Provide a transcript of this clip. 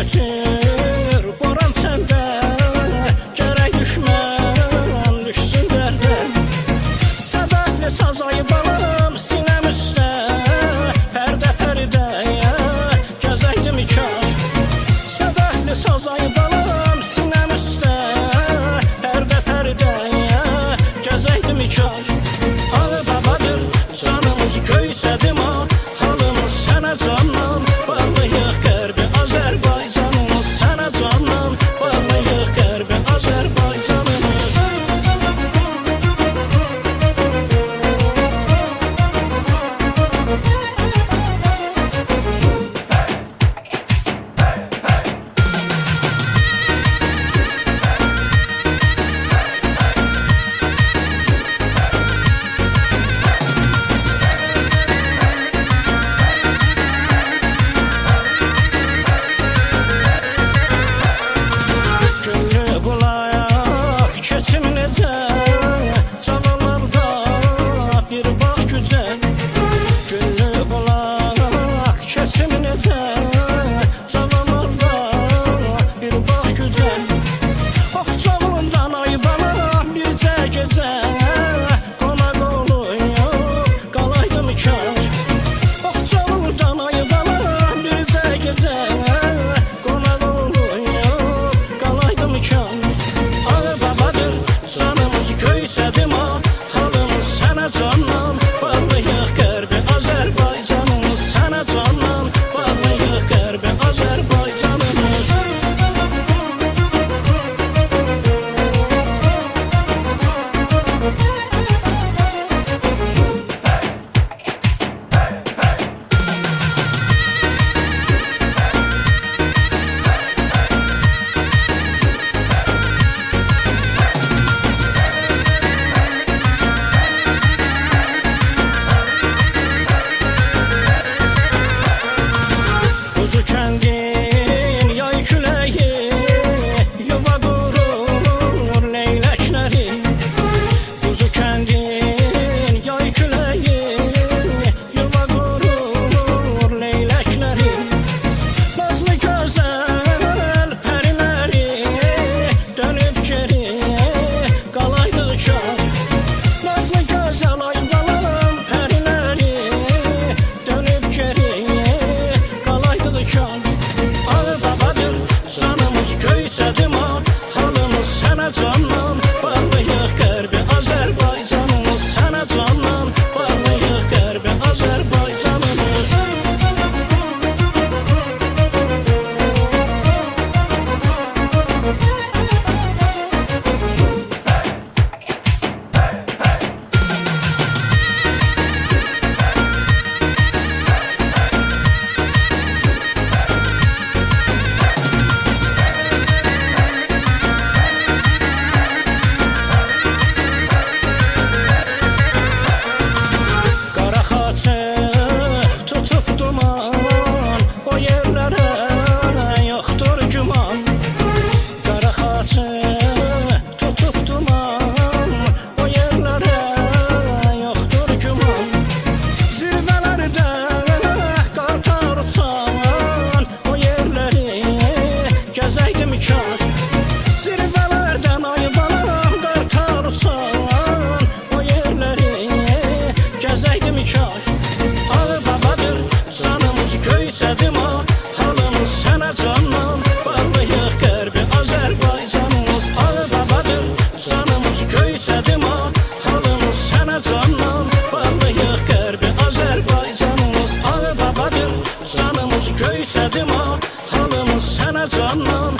götür boran çəndə, gərək düşmən düşsün dərdə. Sədəfli sazayı balım sinəm üstə, pərdə-pərdəyə gəzəkdim ikar. Sədəfli sazayı balım sinəm üstə, pərdə-pərdəyə gəzəkdim ikar. Alı babadır canımız göyçədim o, halımız sənə candan bağlıyıq qərbi Azərbaycanımız, sənə candan bağlıyıq qərbi Azərbaycanımız. Gönlü bulayaq keçim necə, cavanlarda bir bax gücə. Gönlü bulayaq keçim necə, cavanlarda bir bax gücə. Oxçalından ay bana bircə gecə, qonaq oluyub qalaydım ikar. Oxçalından ay bana bircə gecə, qonaq oluyub qalaydım ikar. Alı babadır canımız göyçədim o, halımız sənə candan bağlıyıq qərbi Azərbaycanımız, sənə candan bağlıyıq qərbi Azərbaycanımız. Kuzu kəndin yay küləyi, yuva qurur leyləkləri. Kuzu kəndin yay küləyi, yuva qurur leyləkləri. Nazlı gözəl pəriləri dönüb geriyə qalaydı kar. Nazlı gözəl ay balam pəriləri dönüb geriyə qalaydı kar. Alı babadır canımız göyçədim o, halımız sənə candan bağlıyıq qərbi Azərbaycanımız, sənə candan bağlıyıq qərbi Azərbaycanımız. Qara xaçı tutub duman, o yerlərə yoxdur güman. Qara xaçı tutub duman, o yerlərə yoxdur güman. Zirvələrdə qartar uçan, o yerləri gəzəkdim ikar. Zirvələrdən ay balam qartar uçan, o yerləri gəzəkdim ikar. Alı babadır canımız göyçədim o, halımız sənə candan bağlıyıq qərbi Azərbaycanımız. Alı babadır canımız göyçədim o, halımız sənə candan bağlıyıq qərbi Azərbaycanımız. Alı babadır canımız göyçədim o, halımız sənə candan